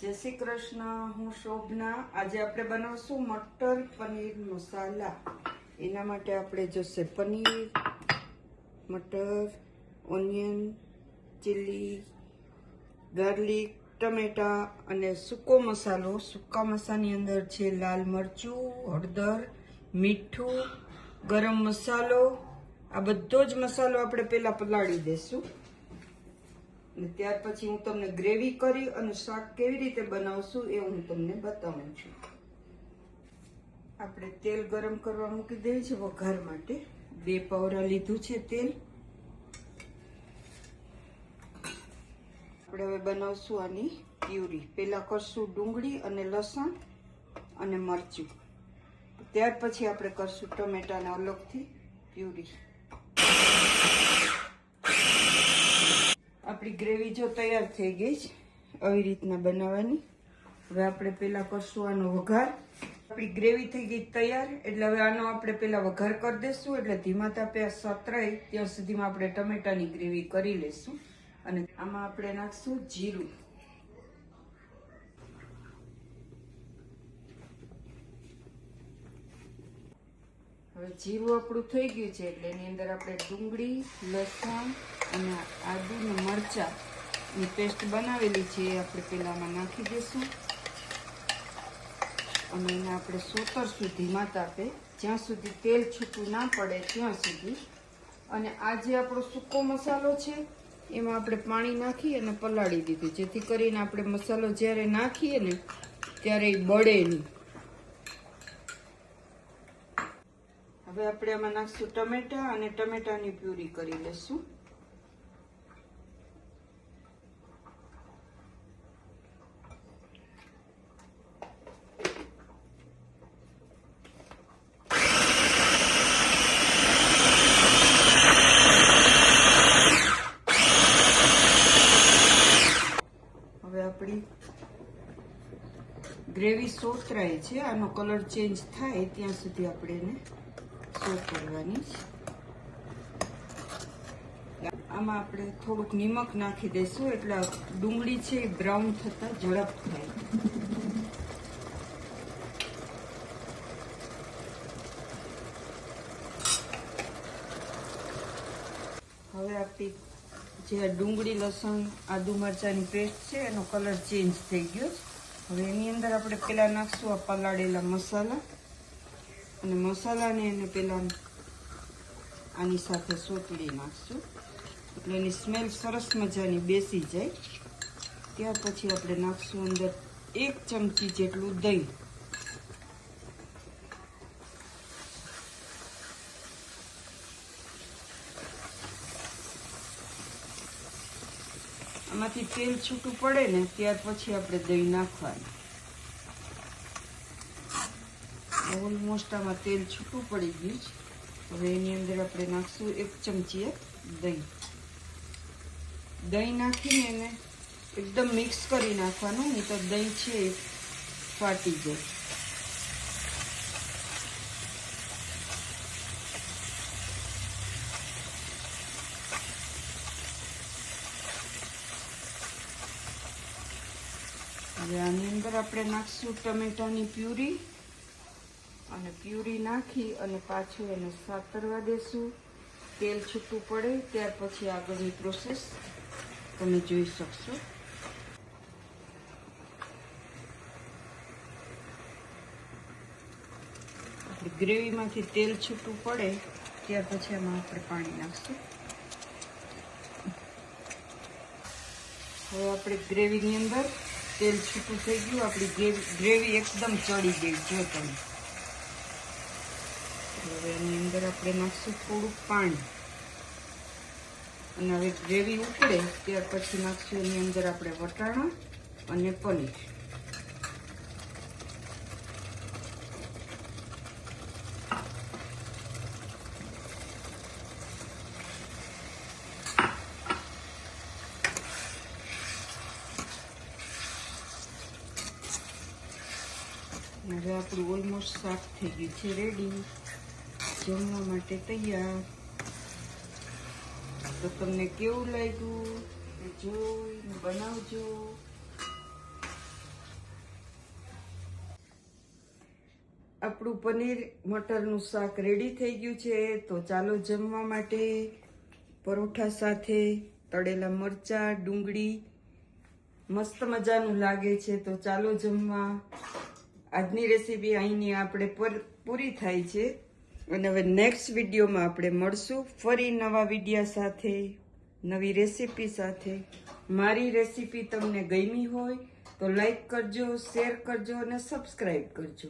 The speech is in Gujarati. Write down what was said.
जय श्री कृष्ण। हूँ शोभना। आज આપણે બનાવશું મટર પનીર મસાલા। એના માટે આપણે જોશે પનીર, મટર, ઓનિયન, ચીલી, ગાર્લિક, ટમેટા અને સૂકો મસાલો। સૂકા મસાલાની અંદર છે લાલ મરચું, હળદર, મીઠું, ગરમ મસાલો। આ બધો જ મસાલો આપણે પહેલા પલાળી દેશું અને ત્યાર પછી હું તમને ગ્રેવી કરી અને શાક કેવી રીતે બનાવશું એ હું તમને બતાવું છું। આપણે તેલ ગરમ કરવા મૂકી દઈએ છીએ વઘાર માટે। 2 પાવડા લીધું છે તેલ। આપણે હવે બનાવશું આની પ્યુરી। પહેલા કરશું ડુંગળી અને લસણ અને મરચું, ત્યાર પછી આપણે કરશું ટમેટાને અલગથી પ્યુરી। આપણી ગ્રેવી જો તૈયાર થઈ ગઈ છે, આવી રીતના બનાવવાની। હવે આપણે પહેલા કરશું આનો વઘાર। આપણી ગ્રેવી થઈ ગઈ તૈયાર, એટલે હવે આનો આપણે પહેલા વઘાર કરી દઈશું। એટલે ધીમા તાપે સતરાય ત્યાં સુધીમાં આપણે ટમેટાની ગ્રેવી કરી લઈશું અને આમાં આપણે નાખશું જીરું। હવે જીરું આપણું થઈ ગયું છે એટલે એની અંદર આપણે ડુંગળી, લસણ અને આદુ ને મરચાની પેસ્ટ બનાવેલી છે એ આપણે પહેલામાં નાખી દઈશું અને એને આપણે સોતરશું ધીમા તાપે જ્યાં સુધી તેલ છૂટું ના પડે ત્યાં સુધી। અને આ જે આપણો સૂકો મસાલો છે એમાં આપણે પાણી નાખી અને પલાળી દીધું, જેથી કરીને આપણે મસાલો જ્યારે નાખીએ ને ત્યારે એ બળે નહીં। હવે આપણે આમાં નાખશું ટમેટા અને ટમેટાની પ્યુરી કરી લેશું। હવે આપણી ગ્રેવી સોતરાય છે, આનો કલર ચેન્જ થાય ત્યાં સુધી આપણે એને કરવાની છે। આમાં આપણે થોડુંક નિમક નાખી દઈશું એટલે ડુંગળી છે એ બ્રાઉન થતા ઝડપ થાય। હવે આપણી જે ડુંગળી, લસણ, આદુ મરચાની પેસ્ટ છે એનો કલર ચેન્જ થઈ ગયો। હવે એની અંદર આપણે પેલા નાખશું આ પલાળેલા મસાલા અને મસાલાને એને પેલા આની સાથે સોતળી નાખશું એટલે એની સ્મેલ સરસ મજાની બેસી જાય। ત્યાર પછી આપણે નાખશું અંદર 1 ચમચી જેટલું દહીં। આમાંથી તેલ છૂટું પડે ને ત્યાર પછી આપણે દહીં નાખવાનું। ઓલમોસ્ટ આમાં તેલ છૂટું પડી ગયું છે। હવે એની અંદર આપણે નાખશું 1 ચમચી દહીં। દહીં નાખીને એને એકદમ મિક્સ કરી નાખવાનું, નહીં તો દહીં છે એ ફાટી જાય। હવે આની અંદર આપણે નાખશું ટમેટાની પ્યુરી અને પ્યુરી નાખી અને પાછું એને સાતરવા દેશું। તેલ છૂટું પડે ત્યાર પછી આગળની પ્રોસેસ તમે જોઈ શકશો। ગ્રેવીમાંથી તેલ છૂટું પડે ત્યાર પછી આમાં આપણે પાણી નાખશું। હવે આપણે ગ્રેવીની અંદર તેલ છૂટું થઈ ગયું, આપણી ગ્રેવી એકદમ ચડી ગઈ જો તમે। હવે એની અંદર આપણે નાખશું થોડુંક પાણી અને હવે ગ્રેવી ઉકળે ત્યાર પછી નાખશું એની અંદર આપણે વટાણા અને પનીર। હવે આપણું ઓલમોસ્ટ શાક થઈ ગયું છે રેડી, જમવા માટે તૈયાર। તો તમને કેવું લાગ્યું એ જોઈને બનાવજો। આપણું પનીર મટરનું શાક રેડી થઈ ગયું છે. તો ચાલો જમવા માટે. પરોઠા સાથે તળેલા મરચાં, ડુંગળી મસ્ત મજાનું લાગે છે. તો ચાલો જમવા. આજની રેસીપી અહીંની આપણે પૂરી થાય છે. અને હવે નેક્સ્ટ વિડીયોમાં આપણે મળશું ફરી નવા વિડીયા સાથે, નવી રેસીપી સાથે. મારી રેસીપી તમને ગમી હોય તો લાઈક કરજો, શેર કરજો અને સબસ્ક્રાઈબ કરજો.